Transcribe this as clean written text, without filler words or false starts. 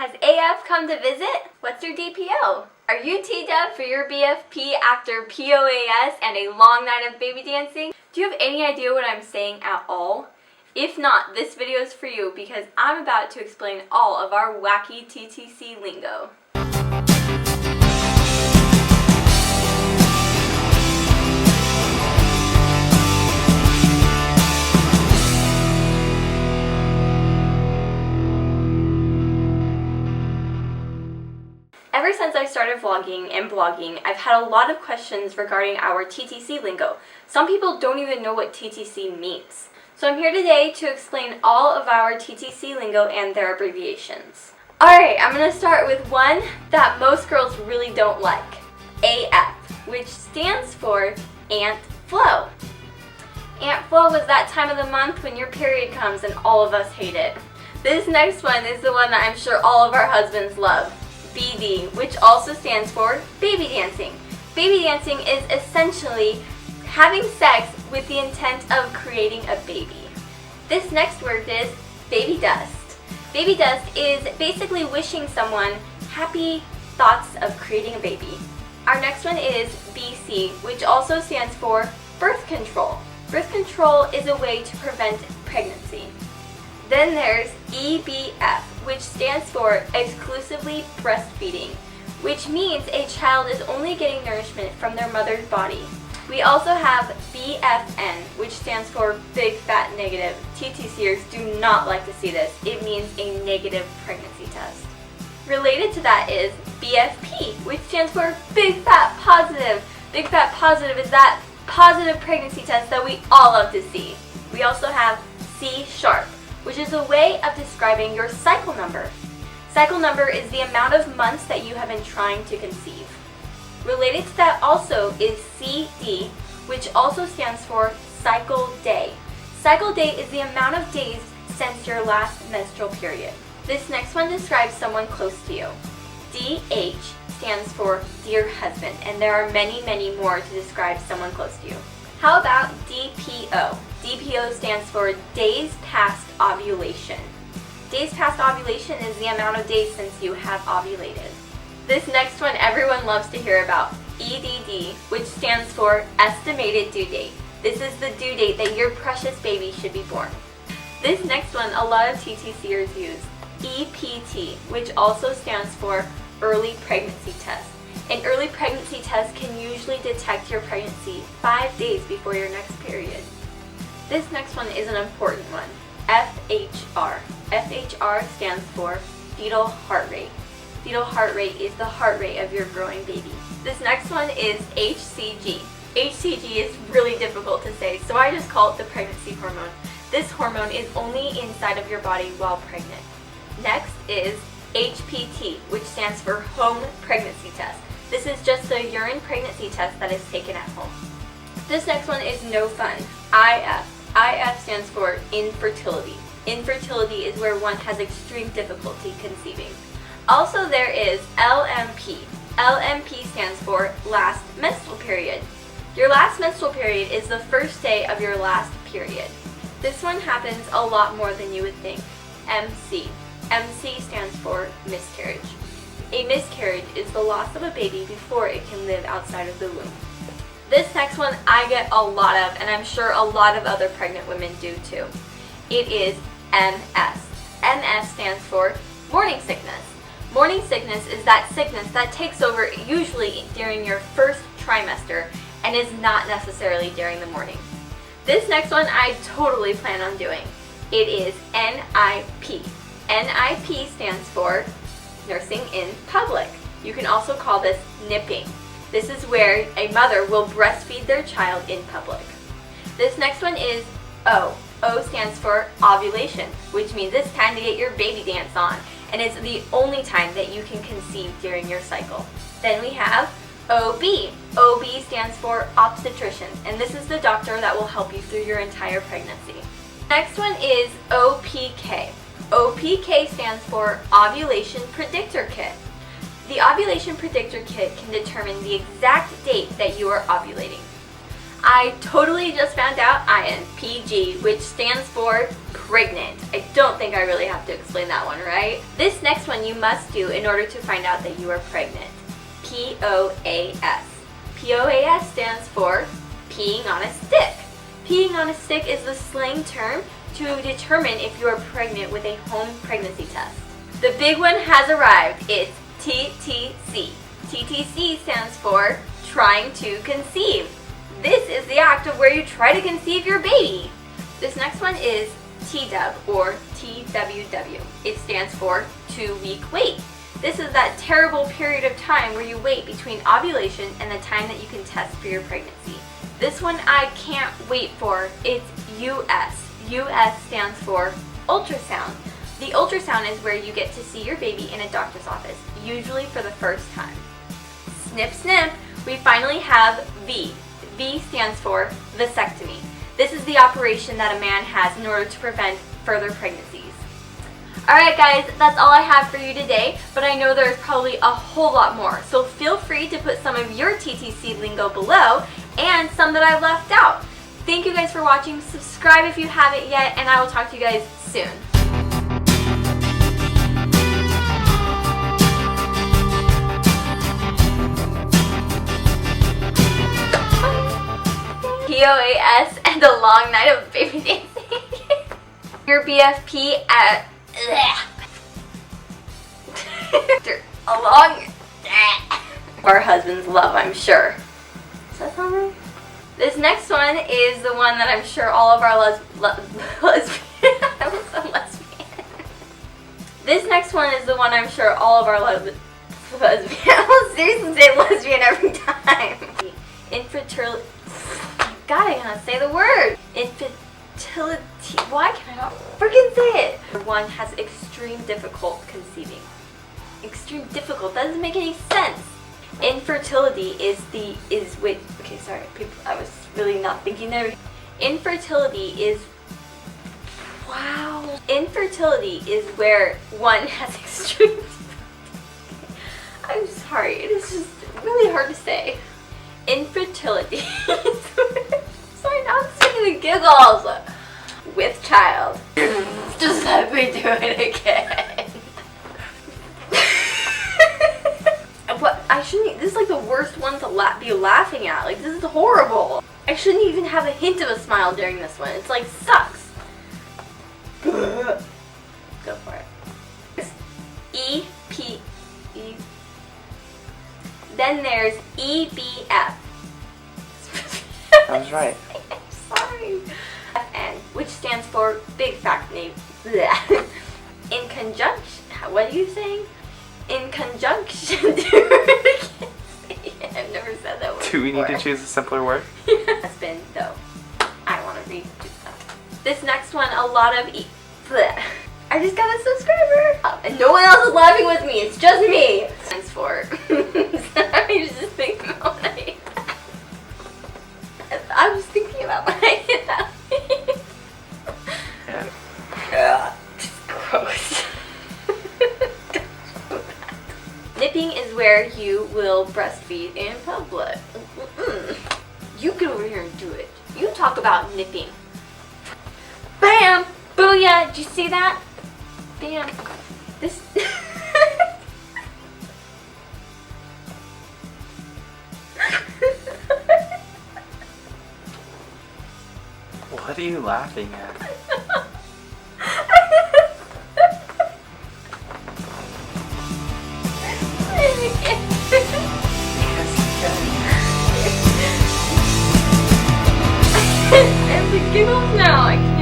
Has AF come to visit? What's your DPO? Are you teed up for your BFP after POAS and a long night of baby dancing? Do you have any idea what I'm saying at all? If not, this video is for you because I'm about to explain all of our wacky TTC lingo. Ever since I started vlogging and blogging, I've had a lot of questions regarding our TTC lingo. Some people don't even know what TTC means. So I'm here today to explain all of our TTC lingo and their abbreviations. Alright, I'm going to start with one that most girls really don't like. AF, which stands for Aunt Flo. Aunt Flo was that time of the month when your period comes and all of us hate it. This next one is the one that I'm sure all of our husbands love. BD, which also stands for baby dancing. Baby dancing is essentially having sex with the intent of creating a baby. This next word is baby dust. Baby dust is basically wishing someone happy thoughts of creating a baby. Our next one is BC, which also stands for birth control. Birth control is a way to prevent pregnancy. Then there's EBF, which stands for exclusively breastfeeding, which means a child is only getting nourishment from their mother's body. We also have BFN, which stands for big fat negative. TTCers do not like to see this. It means a negative pregnancy test. Related to that is BFP, which stands for big fat positive. Big fat positive is that positive pregnancy test that we all love to see. We also have C#, which is a way of describing your cycle number. Cycle number is the amount of months that you have been trying to conceive. Related to that also is CD, which also stands for cycle day. Cycle day is the amount of days since your last menstrual period. This next one describes someone close to you. DH stands for dear husband, and there are many, many more to describe someone close to you. How about DPO? DPO stands for days past ovulation. Days past ovulation is the amount of days since you have ovulated. This next one everyone loves to hear about, EDD, which stands for estimated due date. This is the due date that your precious baby should be born. This next one a lot of TTCers use, EPT, which also stands for early pregnancy test. An early pregnancy test can usually detect your pregnancy 5 days before your next period. This next one is an important one, FHR. FHR stands for fetal heart rate. Fetal heart rate is the heart rate of your growing baby. This next one is HCG. HCG is really difficult to say, so I just call it the pregnancy hormone. This hormone is only inside of your body while pregnant. Next is HPT, which stands for home pregnancy test. This is just a urine pregnancy test that is taken at home. This next one is no fun, IF. IF stands for infertility. Infertility is where one has extreme difficulty conceiving. Also there is LMP. LMP stands for last menstrual period. Your last menstrual period is the first day of your last period. This one happens a lot more than you would think. MC. MC stands for miscarriage. A miscarriage is the loss of a baby before it can live outside of the womb. This next one I get a lot of, and I'm sure a lot of other pregnant women do too. It is MS. MS stands for morning sickness. Morning sickness is that sickness that takes over usually during your first trimester and is not necessarily during the morning. This next one I totally plan on doing. It is NIP. NIP stands for nursing in public. You can also call this nipping. This is where a mother will breastfeed their child in public. This next one is O. O stands for ovulation, which means it's time to get your baby dance on, and it's the only time that you can conceive during your cycle. Then we have OB. OB stands for obstetrician, and this is the doctor that will help you through your entire pregnancy. Next one is OPK. OPK stands for ovulation predictor kit. The ovulation predictor kit can determine the exact date that you are ovulating. I totally just found out I am PG, which stands for pregnant. I don't think I really have to explain that one, right? This next one you must do in order to find out that you are pregnant. POAS. POAS stands for peeing on a stick. Peeing on a stick is the slang term to determine if you are pregnant with a home pregnancy test. The big one has arrived. It's TTC. TTC stands for trying to conceive. This is the act of where you try to conceive your baby. This next one is TW or TWW. It stands for 2-week wait. This is that terrible period of time where you wait between ovulation and the time that you can test for your pregnancy. This one I can't wait for. It's US. US stands for ultrasound. The ultrasound is where you get to see your baby in a doctor's office, usually for the first time. Snip, snip, we finally have V. V stands for vasectomy. This is the operation that a man has in order to prevent further pregnancies. Alright guys, that's all I have for you today, but I know there's probably a whole lot more, so feel free to put some of your TTC lingo below and some that I left out. Thank you guys for watching, subscribe if you haven't yet, and I will talk to you guys soon. POAS and a long night of baby dancing. Your BFP at after a long our husband's love, I'm sure. Does that sound right? This next one is the one that I'm sure all of our lesbian. I was so lesbian. This next one is the one I'm sure all of our lesbian. I will seriously say lesbian every time. Infertility. God, I cannot say the word. Infertility. Why can I not freaking say it? One has extreme difficult conceiving. Extreme difficult. That doesn't make any sense. Infertility is with. Okay, sorry, people. I was really not thinking there. Infertility is. Wow. Infertility is where one has extreme. I'm sorry. It is just really hard to say. Infertility. Sorry, now I'm seeing the giggles. With child. Just let me do it again. What? I shouldn't. This is like the worst one to be laughing at. Like, this is horrible. I shouldn't even have a hint of a smile during this one. It's like sucks. Go for it. E-P-E. Then there's EBF. I was right. I'm sorry. FN, which stands for big fat name. In conjunction. What are you saying? In conjunction. I've never said that word. Do we need to choose a simpler word? Husband, though. I want to read stuff. This next one, a lot of I just got a subscriber. And no one else is laughing with me. It's just me. Stands for. I just think about it. I was thinking about my. Yeah. Gross. Nipping is where you will breastfeed in public. You get over here and do it. You talk about nipping. Bam! Booyah! Did you see that? Bam. This. What are you laughing at? I'm giggles now.